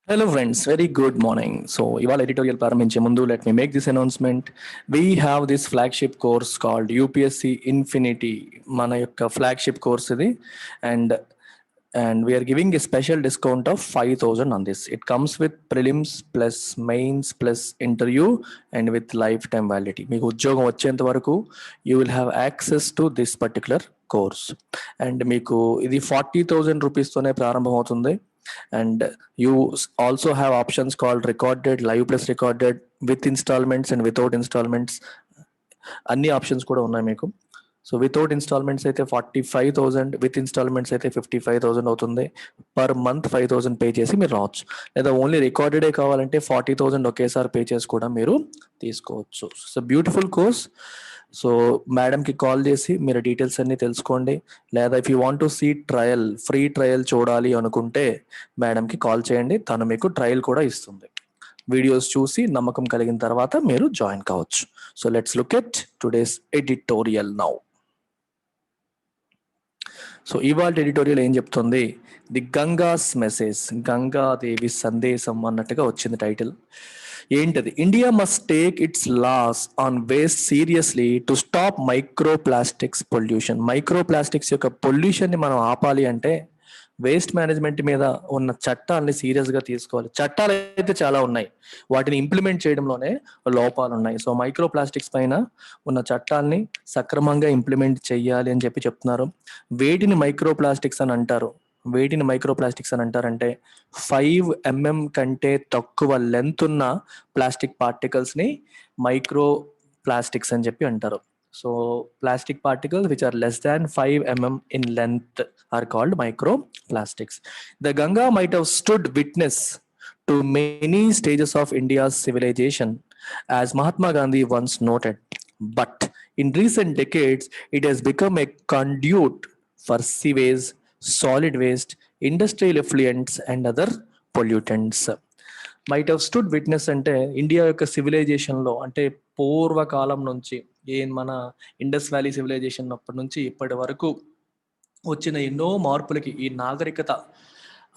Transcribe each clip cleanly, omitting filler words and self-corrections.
Hello friends, very good morning. So, ఇవాళ editorial ప్రారంభించే ముందు let me make this announcement. We have this flagship course called UPSC Infinity. మన యొక్క flagship course ఇది and we are giving a special discount of 5,000 on this. It comes with prelims plus mains plus interview and with lifetime validity. మీకు ఉద్యోగం వచ్చేంత వరకు you will have access to this particular course. And మీకు ఇది 40,000 రూపీస్తోనే ప్రారంభం అవుతుంది. And you also have options called recorded, live plus recorded, with installments and without installments. అన్ని options కూడా ఉన్నాయి మీకు. సో వితౌట్ ఇన్స్టాల్మెంట్స్ అయితే 45,000, విత్ ఇన్స్టాల్మెంట్స్ అయితే 55,000 అవుతుంది. పర్ మంత్ 5,000 పే చేసి మీరు రావచ్చు. లేదా ఓన్లీ రికార్డెడే కావాలంటే 40,000 ఒకేసారి పే చేసి కూడా మీరు తీసుకోవచ్చు. So beautiful course. సో మేడంకి కాల్ చేసి మీరు డీటెయిల్స్ అన్ని తెలుసుకోండి. లేదా if you want to see trial, free trial చూడాలి అనుకుంటే మేడంకి కాల్ చేయండి, తను మీకు ట్రయల్ కూడా ఇస్తుంది. వీడియోస్ చూసి నమ్మకం కలిగిన తర్వాత మీరు జాయిన్ కావచ్చు. So let's look at today's editorial now. So ఇవాళ ఎడిటోరియల్ ఏం చెప్తుంది? ది గంగాస్ మెసేజ్, గంగాదేవి సందేశం అన్నట్టుగా వచ్చింది టైటిల్. ఏంటది? India must take its laws on waste seriously to stop microplastics pollution. Microplastics యొక్క పొల్యూషన్ ని మనం ఆపాలి అంటే వేస్ట్ మేనేజ్మెంట్ మీద ఉన్న చట్టాలని సీరియస్ గా తీసుకోవాలి. చట్టాలు అయితే చాలా ఉన్నాయి, వాటిని ఇంప్లిమెంట్ చేయడంలోనే లోపాలు ఉన్నాయి. సో మైక్రో ప్లాస్టిక్స్ పైన ఉన్న చట్టాలని సక్రమంగా ఇంప్లిమెంట్ చేయాలి అని చెప్తున్నారు. వేటిని మైక్రో ప్లాస్టిక్స్ అని అంటారు? వేటిని మైక్రో ప్లాస్టిక్స్ అని అంటారంటే 5 mm కంటే తక్కువ లెంత్ ఉన్న ప్లాస్టిక్ పార్టికల్స్ ని మైక్రో ప్లాస్టిక్స్ అని అంటారు. So plastic particles which are less than 5 mm in length are called microplastics. The Ganga might have stood witness to many stages of India's civilization, as Mahatma Gandhi once noted. But in recent decades, it has become a conduit for sewage, solid waste, industrial effluents, and other pollutants. Might have stood witness అంటే India యొక్క civilisation లో, అంటే పూర్వకాలం నుంచి మన Indus valley civilisation అప్పటి నుంచి ఇప్పటి వరకు వచ్చిన ఎన్నో మార్పులకి, ఈ నాగరికత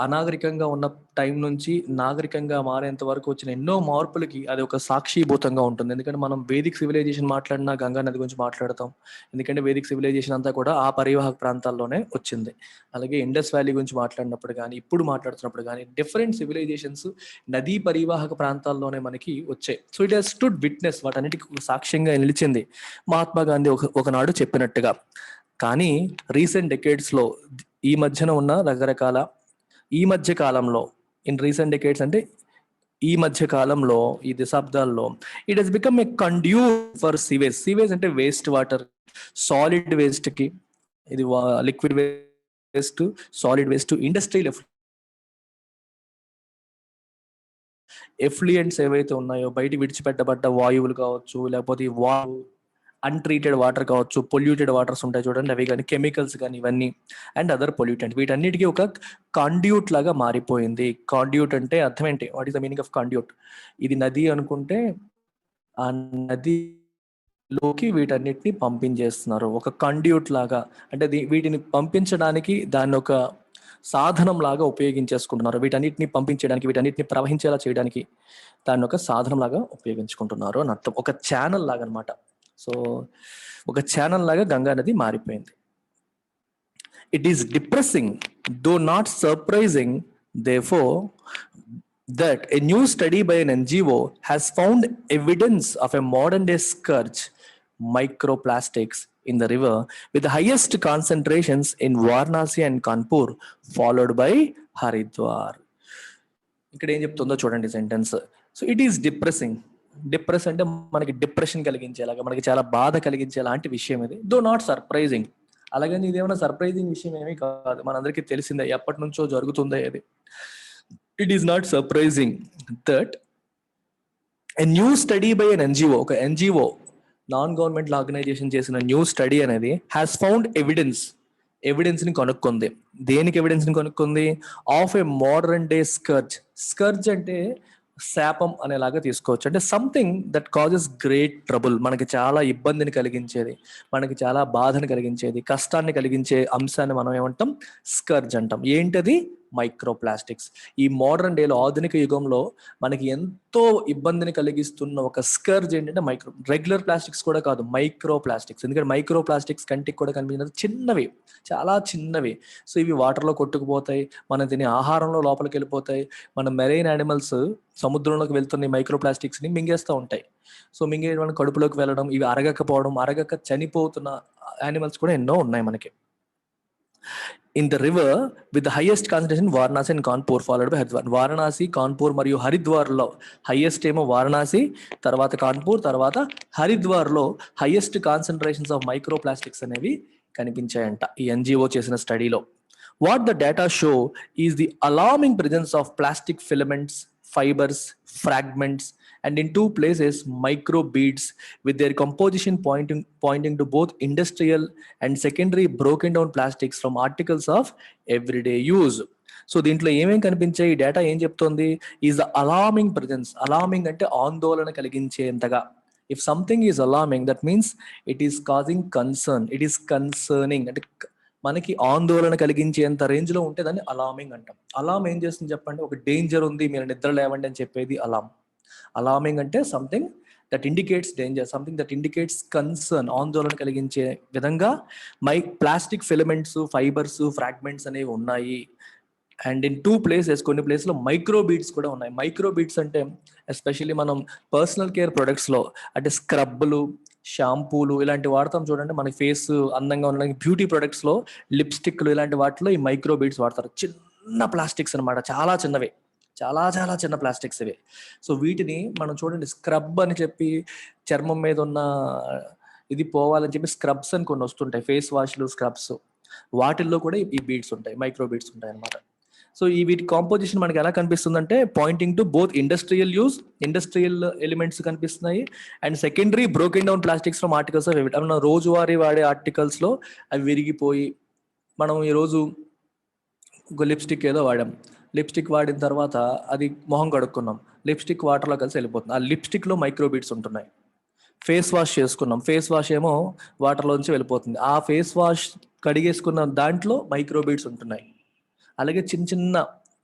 అనాగరికంగా ఉన్న టైం నుంచి నాగరికంగా మారేంత వరకు వచ్చిన ఎన్నో మార్పులకి అది ఒక సాక్షిభూతంగా ఉంటుంది. ఎందుకంటే మనం వేదిక్ సివిలైజేషన్ మాట్లాడినా గంగా నది గురించి మాట్లాడతాం, ఎందుకంటే వేదిక్ సివిలైజేషన్ అంతా కూడా ఆ పరివాహక ప్రాంతాల్లోనే వచ్చింది. అలాగే ఇండస్ వ్యాలీ గురించి మాట్లాడినప్పుడు కానీ ఇప్పుడు మాట్లాడుతున్నప్పుడు కానీ డిఫరెంట్ సివిలైజేషన్స్ నదీ పరివాహక ప్రాంతాల్లోనే మనకి వచ్చాయి. So it has stood witness, వాటన్నిటికీ సాక్ష్యంగా నిలిచింది మహాత్మా గాంధీ ఒకనాడు చెప్పినట్టుగా. కానీ రీసెంట్ డెకేడ్స్ లో, ఈ మధ్యన ఉన్న రకరకాల ఈ మధ్య కాలంలో, ఇన్ రీసెంట్ డెకేడ్స్ అంటే ఈ మధ్య కాలంలో, ఈ దశాబ్దాల్లో it has become a conduit for sewage. Sewage అంటే వేస్ట్ వాటర్, సాలిడ్ వేస్ట్ కి, ఇది liquid waste, solid waste, industrial effluents ఏవైతే ఉన్నాయో, బయట విడిచిపెట్టబడ్డ వాయువులు కావచ్చు, లేకపోతే ఈ అన్ట్రీటెడ్ వాటర్ కావచ్చు, పొల్యూటెడ్ వాటర్స్ ఉంటాయి చూడండి, అవి కానీ కెమికల్స్ కానీ ఇవన్నీ, అండ్ అదర్ పొల్యూటెంట్, వీటన్నిటికీ ఒక కాండ్యూట్ లాగా మారిపోయింది. కాండ్యూట్ అంటే అర్థం ఏంటి? What is the meaning of conduit? ఇది నది అనుకుంటే ఆ నదిలోకి వీటన్నిటిని పంపించేస్తున్నారు ఒక కాండ్యూట్ లాగా. అంటే వీటిని పంపించడానికి దాన్ని ఒక సాధనం లాగా ఉపయోగించేసుకుంటున్నారు. వీటన్నిటిని పంపించడానికి, వీటన్నిటిని ప్రవహించేలా చేయడానికి దాన్ని ఒక సాధనం లాగా ఉపయోగించుకుంటున్నారు అని అర్థం. ఒక ఛానల్ లాగా అనమాట. సో ఒక ఛానల్ లాగా గంగా నది మారిపోయింది. It is depressing though not surprising therefore that a new study by an NGO has found evidence of a modern day scourge, microplastics in the river, with the highest concentrations in Varanasi and Kanpur, followed by Haridwar. ఇక్కడ ఏం చెప్తుందో చూడండి sentence. So it is depressing. Depress అంటే మనకి depression కలిగించేలాగా, మనకి చాలా బాధ కలిగించేలాంటి విషయం ఇది. దో నాట్ సర్ప్రైజింగ్, అలాగని ఇదేమైనా సర్ప్రైజింగ్ విషయం ఏమీ కాదు, మనందరికీ తెలిసిందే, ఎప్పటి నుంచో జరుగుతుందే ఇది. It is not surprising that a new study by N NGO, ఒక ఎన్జిఓ, నాన్ గవర్నమెంటల్ ఆర్గనైజేషన్ చేసిన న్యూ స్టడీ అనేది హ్యాస్ ఫౌండ్ ఎవిడెన్స్ ని కనుక్కుంది. దేనికి ఎవిడెన్స్ ని కనుక్కుంది? Of a modern day scourge. Scourge అంటే శాపం అనేలాగా తీసుకోవచ్చు. అంటే something that causes great trouble, మనకి చాలా ఇబ్బందిని కలిగించేది, మనకి చాలా బాధను కలిగించేది, కష్టాన్ని కలిగించే అంశాన్ని మనం ఏమంటాం? స్కర్జ్ అంటాం. ఏంటది? Micro plastics. ఈ మోడర్న్ డేలో, ఆధునిక యుగంలో మనకి ఎంతో ఇబ్బందిని కలిగిస్తున్న ఒక స్కర్జ్ ఏంటంటే రెగ్యులర్ ప్లాస్టిక్స్ కూడా కాదు, మైక్రో ప్లాస్టిక్స్. ఎందుకంటే మైక్రో ప్లాస్టిక్స్ కంటికి కూడా కనిపించినది చిన్నవి, చాలా చిన్నవి. సో ఇవి వాటర్లో కొట్టుకుపోతాయి, మనం తినే ఆహారంలో లోపలికి వెళ్ళిపోతాయి, మన మెరైన్ యానిమల్స్ సముద్రంలోకి వెళ్తున్న మైక్రో ప్లాస్టిక్స్ని మింగేస్తూ ఉంటాయి. సో మింగేయడం వల్ల కడుపులోకి వెళ్ళడం, ఇవి అరగకపోవడం, అరగక చనిపోతున్న యానిమల్స్ కూడా ఎన్నో ఉన్నాయి మనకి. In the river with the highest concentration Varanasi and Kanpur followed by Haridwar. Varanasi, Kanpur మరియు హరిద్వార్లో హైయెస్ట్ ఏమో వారణాసి, తర్వాత కాన్పూర్, తర్వాత హరిద్వార్లో highest concentrations of micro plastics అనేవి కనిపించాయంట ఈ ఎన్జిఓ చేసిన స్టడీలో. What the data show is the alarming presence of plastic filaments, fibers, fragments, and in two places micro beads with their composition pointing to both industrial and secondary broken down plastics from articles of everyday use. So దీంట్లో ఏమేమి కనిపించాయి, ఈ data ఏం చెప్తోంది, is the alarming presence. Alarming అంటే ఆందోళన కలిగించేంతగా. If something is alarming that means it is causing concern, it is concerning, అంటే మనకి ఆందోళన కలిగించేంత రేంజ్ లో ఉంటే దాన్ని అలార్మింగ్ అంటాం. అలార్మ్ ఏం చేస్తుంది చెప్పండి, ఒక డేంజర్ ఉంది మీరు నిద్ర లేవండి అని చెప్పేది అలార్మ్. అలార్మింగ్ అంటే something that indicates danger, something that indicates concern, ఆందోళన కలిగించే విధంగా ప్లాస్టిక్ ఫిలమెంట్స్, ఫైబర్స్, ఫ్రాగ్మెంట్స్ అనేవి ఉన్నాయి. అండ్ ఇన్ టూ ప్లేసెస్, కొన్ని ప్లేస్లో మైక్రో బీడ్స్ కూడా ఉన్నాయి. మైక్రో బీడ్స్ అంటే ఎస్పెషల్లీ మనం పర్సనల్ కేర్ ప్రొడక్ట్స్లో, అంటే స్క్రబ్లు, షాంపూలు ఇలాంటి వాడతాం చూడండి, మన ఫేస్ అందంగా ఉండడానికి. బ్యూటీ ప్రొడక్ట్స్లో లిప్స్టిక్లు ఇలాంటి వాటిలో ఈ మైక్రో బీడ్స్ వాడతారు. చిన్న ప్లాస్టిక్స్ అనమాట, చాలా చిన్నవి, చాలా చాలా చిన్న ప్లాస్టిక్స్ ఇవి. సో వీటిని మనం చూడండి, స్క్రబ్ అని చెప్పి చర్మం మీద ఉన్న ఇది పోవాలని చెప్పి స్క్రబ్స్ అని కొన్ని వస్తుంటాయి, ఫేస్ వాష్లు, స్క్రబ్స్, వాటిల్లో కూడా ఈ బీడ్స్ ఉంటాయి, మైక్రో బీడ్స్ ఉంటాయి అనమాట. సో ఈ వీటి కాంపోజిషన్ మనకి ఎలా కనిపిస్తుందంటే pointing to both industrial use, industrial elements కనిపిస్తున్నాయి, and secondary broken down plastics from articles of everyday. మనం రోజువారీ వాడే ఆర్టికల్స్లో అవి విరిగిపోయి, మనం ఈరోజు ఒక లిప్స్టిక్ ఏదో వాడాం, లిప్స్టిక్ వాడిన తర్వాత అది మొహం కడుక్కున్నాం, లిప్స్టిక్ వాటర్లో కలిసి వెళ్ళిపోతుంది, ఆ లిప్స్టిక్లో మైక్రో బీడ్స్ ఉంటున్నాయి. ఫేస్ వాష్ చేసుకున్నాం, ఫేస్ వాష్ ఏమో వాటర్లోంచి వెళ్ళిపోతుంది, ఆ ఫేస్ వాష్ కడిగేసుకున్న దాంట్లో మైక్రో బీడ్స్ ఉంటున్నాయి. అలాగే చిన్న చిన్న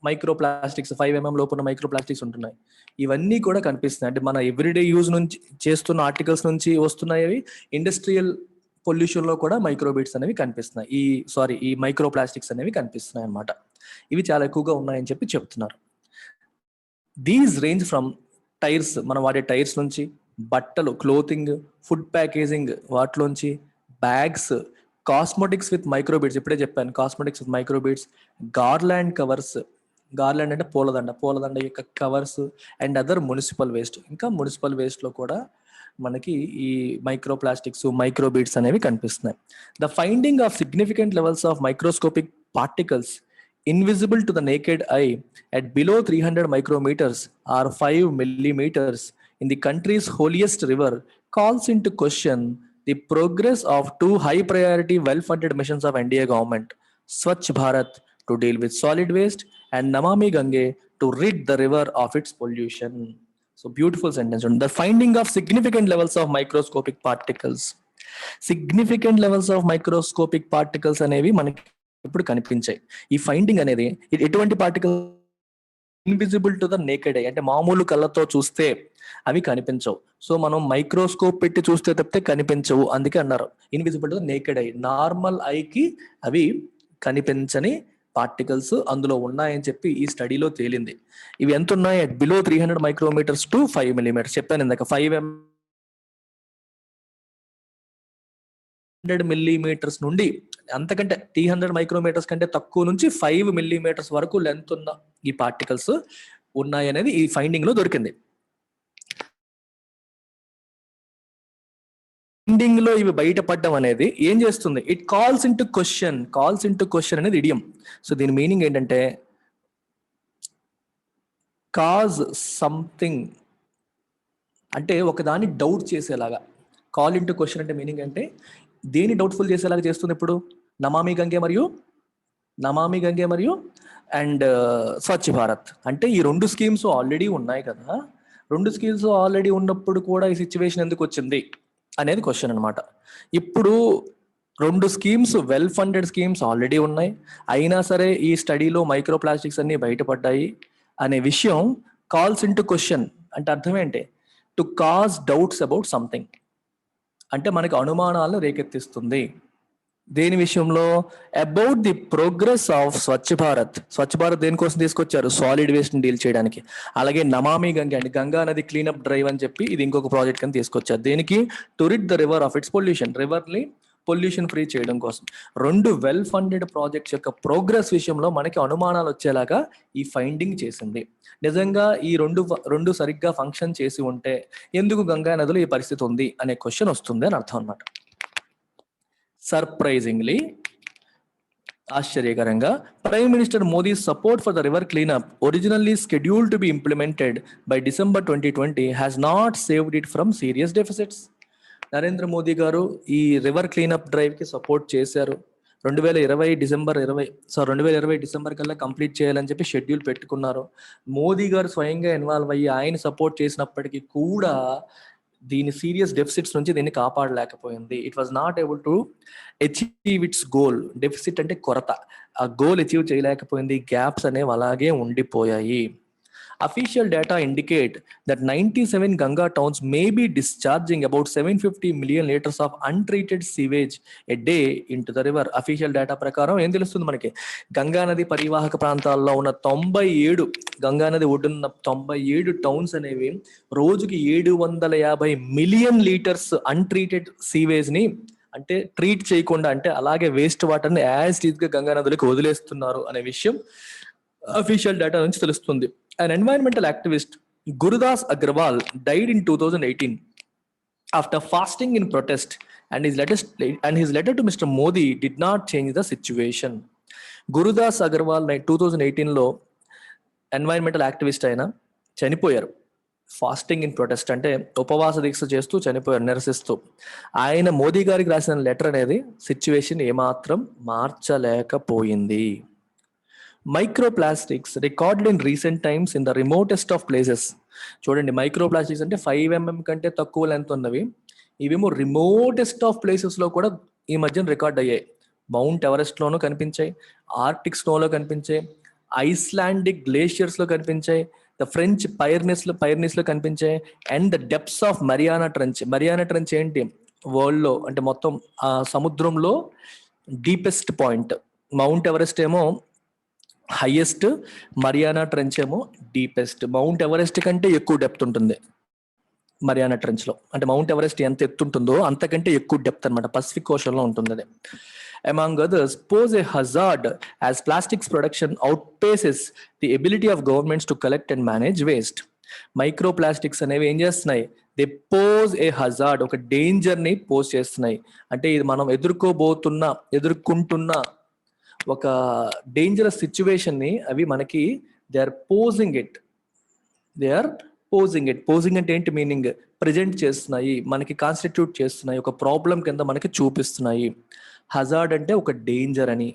మైక్రో ప్లాస్టిక్స్, 5 mm లోపు ఉన్న మైక్రో ప్లాస్టిక్స్ ఉంటున్నాయి. ఇవన్నీ కూడా కనిపిస్తున్నాయి. అంటే మన ఎవ్రీడే యూజ్ నుంచి చేస్తున్న ఆర్టికల్స్ నుంచి వస్తున్నాయి అవి. ఇండస్ట్రియల్ పొల్యూషన్ లో కూడా మైక్రో బీడ్స్ అనేవి కనిపిస్తున్నాయి, ఈ మైక్రో ప్లాస్టిక్స్ అనేవి కనిపిస్తున్నాయి అన్నమాట. ఇవి చాలా ఎక్కువగా ఉన్నాయని చెప్పి చెప్తున్నారు. దీస్ రేంజ్ ఫ్రమ్ టైర్స్, మనం వాడే టైర్స్ నుంచి, బట్టలు, క్లోతింగ్, ఫుడ్ ప్యాకేజింగ్ వాటిలోంచి, బ్యాగ్స్, కాస్మెటిక్స్ విత్ మైక్రోబీడ్స్, ఇప్పుడే చెప్పాను cosmetics with microbeads, garland covers, garland అంటే పూలదండ యొక్క covers, and other municipal waste. ఇంకా మున్సిపల్ వేస్ట్లో కూడా మనకి ఈ మైక్రో ప్లాస్టిక్స్, మైక్రోబీడ్స్ అనేవి కనిపిస్తున్నాయి. The finding of significant levels of microscopic particles invisible to the naked eye at below 300 micrometers or 5 millimeters in the country's holiest river calls into question the progress of two high priority well-funded missions of NDA government, Swachh Bharat to deal with solid waste and Namami Gange to rid the river of its pollution. So beautiful sentence. The finding of significant levels of microscopic particles. Significant levels of microscopic particles అనేవి మనకి ఇప్పుడు కనిపించాయి. ఈ finding అనేది ఎటువంటి particle, invisible to the naked I, అంటే మామూలు కళ్ళతో చూస్తే అవి కనిపించవు. సో మనం మైక్రోస్కోప్ పెట్టి చూస్తే తప్పితే కనిపించవు, అందుకే అన్నారు invisible to the naked eye. Normal ఐకి అవి కనిపించని పార్టికల్స్ అందులో ఉన్నాయని చెప్పి ఈ స్టడీలో తేలింది. ఇవి ఎంత ఉన్నాయి, at below 300 micrometres to 5 millimeters. చెప్పాను ఇందాక 500 millimeters నుండి, అంతకంటే 300 మైక్రోమీటర్స్ కంటే తక్కువ నుంచి 5 millimeters వరకు లెంత్ ఉన్న ఈ పార్టికల్స్ ఉన్నాయి అనేది ఈ ఫైండింగ్ లో దొరికింది. ఫైండింగ్ లో ఇవి బయటపడడం అనేది ఏం చేస్తుంది, ఇట్ కాల్స్ ఇంటూ క్వశ్చన్ అనేది ఇడియం. సో దీని మీనింగ్ ఏంటంటే కాజ్ సంథింగ్, అంటే ఒకదాన్ని డౌట్ చేసేలాగా. కాల్ ఇంటూ క్వశ్చన్ అంటే మీనింగ్ అంటే దేని డౌట్ఫుల్ చేసేలాగా చేస్తుంది. ఇప్పుడు నమామి గంగే మరియు అండ్ స్వచ్ఛ భారత్ అంటే ఈ 2 స్కీమ్స్ ఆల్రెడీ ఉన్నాయి కదా. 2 స్కీమ్స్ ఆల్రెడీ ఉన్నప్పుడు కూడా ఈ సిచ్యువేషన్ ఎందుకు వచ్చింది అనేది క్వశ్చన్ అనమాట. ఇప్పుడు 2 schemes, well funded schemes already ఉన్నాయి, అయినా సరే ఈ స్టడీలో మైక్రో ప్లాస్టిక్స్ అన్ని బయటపడ్డాయి అనే విషయం కాల్స్ ఇంటూ క్వశ్చన్. అంటే అర్థం ఏంటి? To cause doubts about something, అంటే మనకి అనుమానాలను రేకెత్తిస్తుంది. దేని విషయంలో? About the progress of Swachh Bharat. Swachh Bharat దేనికోసం తీసుకొచ్చారు? సాలిడ్ వేస్ట్ ని డీల్ చేయడానికి. అలాగే నమామి గంగే అంటే గంగా నది క్లీనప్ డ్రైవ్ అని చెప్పి ఇది ఇంకొక ప్రాజెక్ట్ కింద తీసుకొచ్చారు. దేనికి? To rid the river of it's pollution, river ని పొల్యూషన్ ఫ్రీ చేయడం కోసం. 2 వెల్ ఫండెడ్ ప్రాజెక్ట్స్ యొక్క ప్రోగ్రెస్ విషయంలో మనకి అనుమానాలు వచ్చేలాగా ఈ ఫైండింగ్ చేసింది. నిజంగా ఈ రెండు సరిగ్గా ఫంక్షన్ చేసి ఉంటే ఎందుకు గంగా నదిలో ఈ పరిస్థితి ఉంది అనే క్వశ్చన్ వస్తుంది అని అర్థం అన్నమాట. సర్ప్రైజింగ్లీ, ఆశ్చర్యకరంగా, prime minister Modi support for the river cleanup originally scheduled to be implemented by December 2020 has not saved it from serious deficits. Narendra Modi గారు ఈ రివర్ క్లీనప్ డ్రైవ్ కి సపోర్ట్ చేశారు. 2020 డిసెంబర్ కల్లా కంప్లీట్ చేయాలని చెప్పి షెడ్యూల్ పెట్టుకున్నారు. మోదీ గారు స్వయంగా ఇన్వాల్వ్ అయ్యి ఆయన సపోర్ట్ చేసినప్పటికీ కూడా దీని సీరియస్ డెఫిసిట్స్ నుంచి దీన్ని కాపాడలేకపోయింది. It was not able to achieve its goal. Deficit అంటే కొరత, ఆ గోల్ అచీవ్ చేయలేకపోయింది. గ్యాప్స్ అనేవి అలాగే ఉండిపోయాయి. Official data indicate that 97 Ganga towns may be discharging about 750 million liters of untreated sewage a day into the river. Official data ప్రకారం ఏం తెలుస్తుంది మనకి? గంగా నది పరివాహక ప్రాంతాల్లో ఉన్న 97 గంగా నది ఒడ్డున్న 97 టౌన్స్ అనేవి రోజుకి 750 మిలియన్ లీటర్స్ అన్ట్రీటెడ్ సీవేజ్ ని, అంటే ట్రీట్ చేయకుండా, అంటే అలాగే వేస్ట్ వాటర్ ని యాజ్ ఇట్ ఈజ్ గా గంగా నదులకు వదిలేస్తున్నారు అనే విషయం అఫీషియల్ డేటా నుంచి తెలుస్తుంది. An environmental activist, Gurudas Agrawal, died in 2018 after fasting in protest, and his letter to Mr. Modi did not change the situation. Gurudas Agrawal 2018 లో environmental activist అయినా చనిపోయారు. Fasting in protest అంటే ఉపవాస దీక్ష చేస్తూ చనిపోయారు, నిరసిస్తూ. ఆయన మోదీ గారికి రాసిన లెటర్ అనేది సిచ్యువేషన్ ఏమాత్రం మార్చలేకపోయింది. Microplastics recorded in recent times in the remotest of places. చూడండి, మైక్రోప్లాస్టిక్స్ అంటే 5 mm కంటే తక్కువ లెంత్ ఉన్నవి. ఇవేమో రిమోటెస్ట్ ఆఫ్ ప్లేసెస్ లో కూడా ఈ మధ్యన రికార్డ్ అయ్యాయి. మౌంట్ ఎవరెస్ట్ లోనూ కనిపించాయి, ఆర్టిక్ స్నోలో కనిపించాయి, ఐస్లాండిక్ గ్లేషియర్స్ లో కనిపించాయి, ద ఫ్రెంచ్ పైర్నిస్ లో కనిపించాయి, and the డెప్స్ of Mariana trench. Mariana trench ఏంటి? వరల్డ్ లో అంటే మొత్తం సముద్రంలో డీపెస్ట్ పాయింట్. మౌంట్ ఎవరెస్ట్ ఏమో హైయెస్ట్, మరియానా ట్రెంచ్ ఏమో డీపెస్ట్. మౌంట్ ఎవరెస్ట్ కంటే ఎక్కువ డెప్త్ ఉంటుంది మరియానా ట్రెంచ్ లో. అంటే మౌంట్ ఎవరెస్ట్ ఎంత ఎత్తు ఉంటుందో అంతకంటే ఎక్కువ డెప్త్ అనమాట, పసిఫిక్ ఓషన్ లో ఉంటుంది అది. Among others, pose a hazard as plastics production outpaces the ability of governments to collect and manage waste. Microplastics అనేవి ఏం చేస్తున్నాయి? దే పోజ్ ఏ హజార్డ్, ఒక డేంజర్ ని పోజ్ చేస్తున్నాయి. అంటే ఇది మనం ఎదుర్కొంటున్న ఒక డేంజరస్ సిచ్యువేషన్ ని అవి మనకి they are posing it. Posing అంటే ఏంటి మీనింగ్? ప్రెజెంట్ చేస్తున్నాయి, మనకి కాన్స్టిట్యూట్ చేస్తున్నాయి, ఒక ప్రాబ్లం కింద మనకి చూపిస్తున్నాయి. హజార్డ్ అంటే ఒక డేంజర్ అని,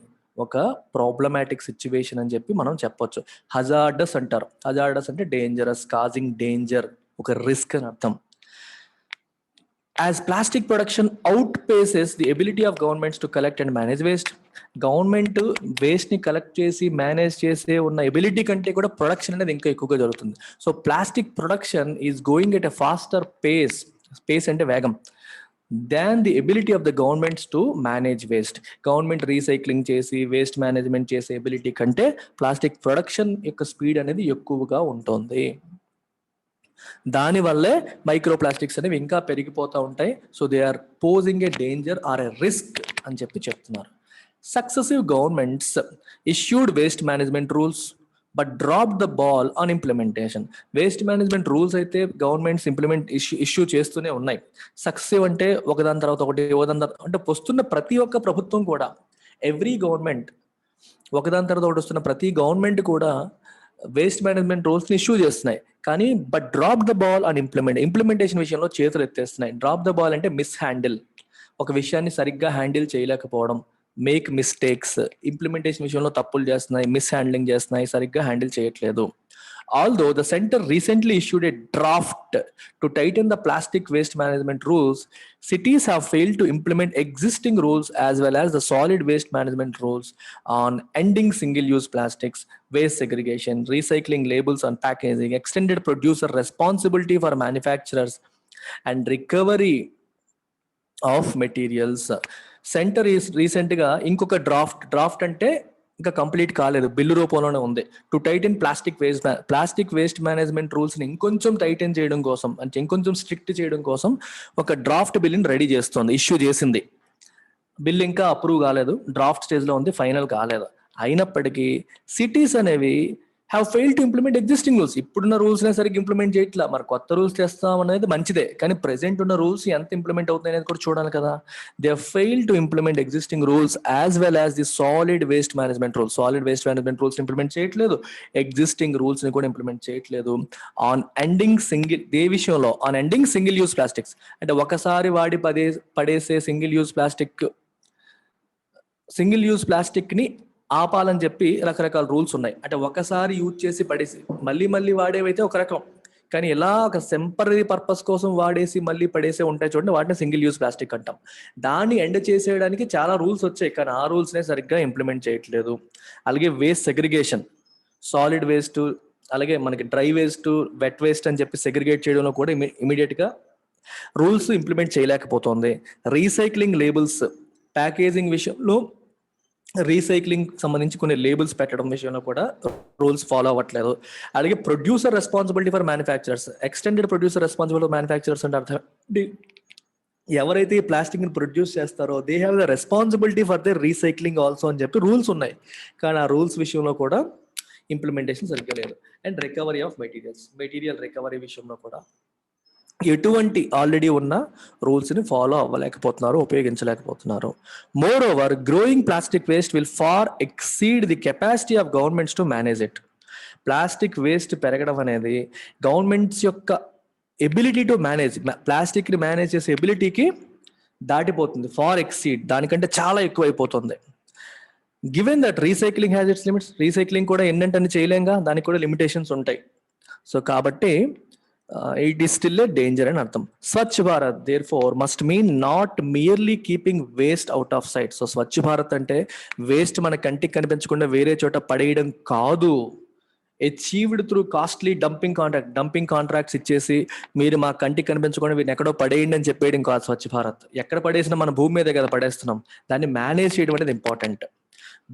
ఒక ప్రాబ్లమాటిక్ సిచ్యువేషన్ అని చెప్పి మనం చెప్పొచ్చు. హజార్డస్ అంటారు. హజార్డస్ అంటే డేంజరస్, కాజింగ్ డేంజర్, ఒక రిస్క్ అని అర్థం. As plastic production outpaces the ability of governments to collect and manage waste, government waste ని కలెక్ట్ చేసి మేనేజ్ చేసే ఉన్న ఎబిలిటీ కంటే కూడా ప్రొడక్షన్ అనేది ఇంకా ఎక్కువగా జరుగుతుంది. So plastic production is going at a faster pace అంటే వేగం, than the ability of the governments to manage waste. Government recycling చేసి వేస్ట్ మేనేజ్మెంట్ చేసే ఎబిలిటీ కంటే ప్లాస్టిక్ ప్రొడక్షన్ యొక్క స్పీడ్ అనేది ఎక్కువగా ఉంటుంది. దానివల్లే మైక్రోప్లాస్టిక్స్ అనేవి ఇంకా పెరిగిపోతూ ఉంటాయి. So they are posing a danger or a risk అని చెప్పి చెప్తున్నారు. Successive governments issued waste management rules but drop the ball on implementation. Waste management rules అయితే గవర్నమెంట్స్ ఇష్యూ చేస్తూనే ఉన్నాయి. సక్సెసివ్ అంటే ఒకదాని తర్వాత ఒకటి అంటే వస్తున్న ప్రతి ఒక్క ప్రభుత్వం కూడా, ఎవ్రీ గవర్నమెంట్ ఒకదాని తర్వాత ఒకటి వస్తున్న ప్రతి గవర్నమెంట్ కూడా వేస్ట్ మేనేజ్మెంట్ రూల్స్ ని ఇష్యూ చేస్తున్నాయి. కానీ but drop the ball and implementation విషయంలో చేతులు ఎత్తేస్తున్నాయి. డ్రాప్ ద బాల్ అంటే మిస్ హ్యాండిల్, ఒక విషయాన్ని సరిగ్గా హ్యాండిల్ చేయలేకపోవడం, మేక్ మిస్టేక్స్. ఇంప్లిమెంటేషన్ విషయంలో తప్పులు చేస్తున్నాయి, మిస్ హ్యాండ్లింగ్ చేస్తున్నాయి, సరిగ్గా హ్యాండిల్ చేయట్లేదు. Although the center recently issued a draft to tighten the plastic waste management rules, cities have failed to implement existing rules as well as the solid waste management rules on ending single-use plastics, waste segregation, recycling labels on packaging, extended producer responsibility for manufacturers, and recovery of materials. Centre రీసెంట్గా ఇంకొక draft అంటే ఇంకా complete కాలేదు, bill రూపంలోనే ఉంది. To tighten plastic waste management రూల్స్ని ఇంకొంచెం టైటన్ చేయడం కోసం, అంటే ఇంకొంచెం స్ట్రిక్ట్ చేయడం కోసం ఒక డ్రాఫ్ట్ బిల్లుని రెడీ చేస్తుంది, ఇష్యూ చేసింది. బిల్ ఇంకా అప్రూవ్ కాలేదు, డ్రాఫ్ట్ స్టేజ్లో ఉంది, ఫైనల్ కాలేదు. అయినప్పటికీ సిటీస్ అనేవి have fail to implement existing rules. ఇప్పుడున్న రూల్స్ సరిగ్గా ఇంప్లిమెంట్ చేయట్లా. మరి కొత్త రూల్స్ తెస్తాం అనేది మంచిదే, కానీ ప్రెసెంట్ ఉన్న రూల్స్ ఎంత ఇంప్లిమెంట్ అవుతుంది అనేది కూడా చూడాలి కదా. They fail to implement existing rules as well as the solid waste management rules implement చేయట్లేదు, ఎగ్జిస్టింగ్ రూల్స్ ని కూడా ఇంప్లిమెంట్ చేయట్లేదు. On ending single use plastics, అంటే ఒకసారి వాడి పడేసే సింగిల్ యూజ్ ప్లాస్టిక్ ని ఆపాలని చెప్పి రకరకాల రూల్స్ ఉన్నాయి. అంటే ఒకసారి యూజ్ చేసి పడేసి మళ్ళీ వాడేవైతే ఒక రకం, కానీ ఇలా ఒక టెంపరరీ పర్పస్ కోసం వాడేసి మళ్ళీ పడేసే ఉంటాయి చూడండి, వాటిని సింగిల్ యూజ్ ప్లాస్టిక్ అంటాం. దాన్ని ఎండ్ చేసేయడానికి చాలా రూల్స్ వచ్చాయి, కానీ ఆ రూల్స్నే సరిగ్గా ఇంప్లిమెంట్ చేయట్లేదు. అలాగే వేస్ట్ సెగ్రిగేషన్, సాలిడ్ వేస్ట్ అలాగే మనకి డ్రై వేస్ట్, వెట్ వేస్ట్ అని చెప్పి సెగ్రిగేట్ చేయడంలో కూడా ఇమీడియట్గా రూల్స్ ఇంప్లిమెంట్ చేయలేకపోతుంది. రీసైక్లింగ్ లేబుల్స్, ప్యాకేజింగ్ విషయంలో రీసైక్లింగ్ సంబంధించి కొన్ని లేబుల్స్ పెట్టడం విషయంలో కూడా రూల్స్ ఫాలో అవ్వట్లేదు. అలాగే producer responsibility for manufacturers, extended producer responsibility for manufacturers అంటే అర్థం ఎవరైతే ఈ ప్లాస్టిక్ ని ప్రొడ్యూస్ చేస్తారో they have the responsibility for the recycling also అని చెప్పి రూల్స్ ఉన్నాయి, కానీ ఆ రూల్స్ విషయంలో కూడా ఇంప్లిమెంటేషన్ సరిగ్గా లేదు. And recovery of material recovery విషయంలో కూడా ఎటువంటి ఆల్రెడీ ఉన్న రూల్స్ ని ఫాలో అవ్వలేకపోతున్నారు, ఉపయోగించలేకపోతున్నారు. Moreover, growing plastic waste will far exceed the capacity of governments to manage it. Plastic waste పెరగడం అనేది గవర్నమెంట్స్ యొక్క ఎబిలిటీ టు మేనేజ్, ప్లాస్టిక్ ని మేనేజ్ చేసే ఎబిలిటీకి దాటిపోతుంది. ఫార్ ఎక్సీడ్, దానికంటే చాలా ఎక్కువ అయిపోతుంది. Given that recycling has its limits, recycling కూడా ఎన్నంటని చేయలేంగా, దానికి కూడా లిమిటేషన్స్ ఉంటాయి. సో కాబట్టి it is still a danger అని అర్థం. Swachh Bharat therefore must mean not merely keeping waste out of sight. So Swachh Bharat అంటే వేస్ట్ మన కంటికి కనిపించకుండా వేరే చోట పడేయడం కాదు. Achieved through costly dumping contracts ఇచ్చేసి మీరు మా కంటికి కనిపించకుండా వీటిని ఎక్కడో పడేయండి అని చెప్పేయడం కాదు స్వచ్ఛ భారత్. ఎక్కడ పడేసినా మన భూమి మీదే కదా పడేస్తున్నాం, దాన్ని మేనేజ్ చేయడం అనేది important.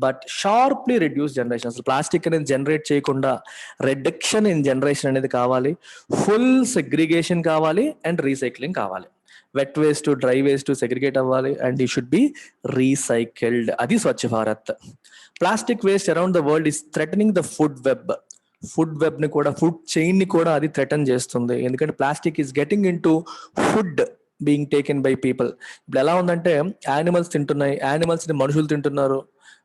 But sharply reduce generation, అసలు ప్లాస్టిక్ అనేది జనరేట్ చేయకుండా రిడక్షన్ ఇన్ జనరేషన్ అనేది కావాలి, ఫుల్ సెగ్రిగేషన్ కావాలి, అండ్ రీసైక్లింగ్ కావాలి. Wet waste, dry waste segregate అవ్వాలి, అండ్ ఈ షుడ్ బి రీసైకిల్డ్. అది Swachh Bharat. Plastic waste around the world is threatening the food web ని కూడా, ఫుడ్ చైన్ ని కూడా అది థ్రెటన్ చేస్తుంది. ఎందుకంటే plastic is getting in to food being taken by people. ఇప్పుడు ఎలా ఉందంటే యానిమల్స్ తింటున్నాయి, యానిమల్స్ ని మనుషులు తింటున్నారు.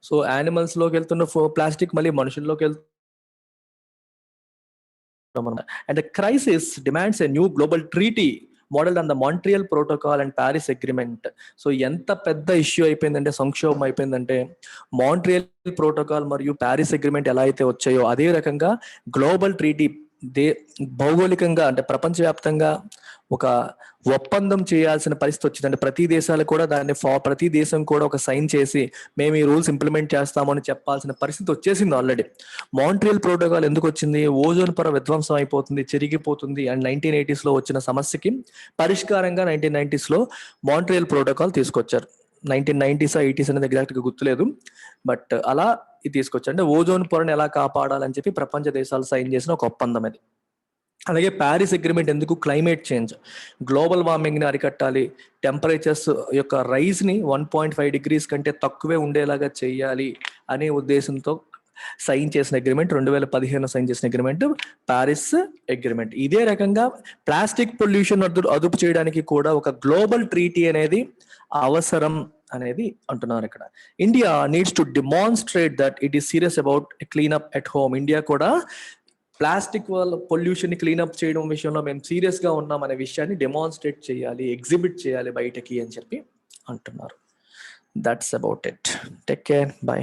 సో యానిమల్స్ లోకి వెళ్తున్న ప్లాస్టిక్ మళ్ళీ మనుషుల్లోకి వెళ్తుంది. And the crisis demands a new global treaty modelled on the Montreal protocol and Paris agreement. So ఎంత పెద్ద ఇష్యూ అయిపోయిందంటే, సంక్షోభం అయిపోయిందంటే, మాంట్రియల్ ప్రోటోకాల్ మరియు ప్యారిస్ అగ్రిమెంట్ ఎలా అయితే వచ్చాయో అదే రకంగా గ్లోబల్ ట్రీటీ భౌగోళికంగా అంటే ప్రపంచవ్యాప్తంగా ఒక ఒప్పందం చేయాల్సిన పరిస్థితి వచ్చింది. అంటే ప్రతి దేశం కూడా ఒక సైన్ చేసి మేము ఈ రూల్స్ ఇంప్లిమెంట్ చేస్తామని చెప్పాల్సిన పరిస్థితి వచ్చేసింది ఆల్రెడీ. మాంట్రియల్ ప్రోటోకాల్ ఎందుకు వచ్చింది? ఓజోన్ పొర విధ్వంసం అయిపోతుంది, చెరిగిపోతుంది. అండ్ 1980s లో వచ్చిన సమస్యకి పరిష్కారంగా 1990s లో మాంట్రియల్ ప్రోటోకాల్ తీసుకొచ్చారు. 1990s 80s అనేది ఎగ్జాక్ట్ గా గుర్తులేదు, బట్ అలా ఇది తీసుకొచ్చారు. అంటే ఓజోన్ పొరను ఎలా కాపాడాలని చెప్పి ప్రపంచ దేశాలు సైన్ చేసిన ఒక ఒప్పందం అది. అలాగే ప్యారిస్ అగ్రిమెంట్ ఎందుకు? క్లైమేట్ చేంజ్, గ్లోబల్ వార్మింగ్ ని అరికట్టాలి, టెంపరేచర్స్ యొక్క రైజ్ ని 1.5 degrees కంటే తక్కువే ఉండేలాగా చేయాలి అనే ఉద్దేశంతో సైన్ చేసిన అగ్రిమెంట్ 2015 సైన్ చేసిన అగ్రిమెంట్ ప్యారిస్ అగ్రిమెంట్. ఇదే రకంగా ప్లాస్టిక్ పొల్యూషన్ అదుపు చేయడానికి కూడా ఒక గ్లోబల్ ట్రీటీ అనేది అవసరం అనేది అంటున్నారు ఇక్కడ. India needs to demonstrate that it is serious about cleanup at home. India కూడా ప్లాస్టిక్ వల్ల పొల్యూషన్ ని క్లీన్అప్ చేయడం విషయంలో మేము సీరియస్ గా ఉన్నాం అనే విషయాన్ని డెమాన్స్ట్రేట్ చేయాలి, ఎగ్జిబిట్ చేయాలి బయటకి అని చెప్పి అంటున్నారు. That's about it. Take care, by.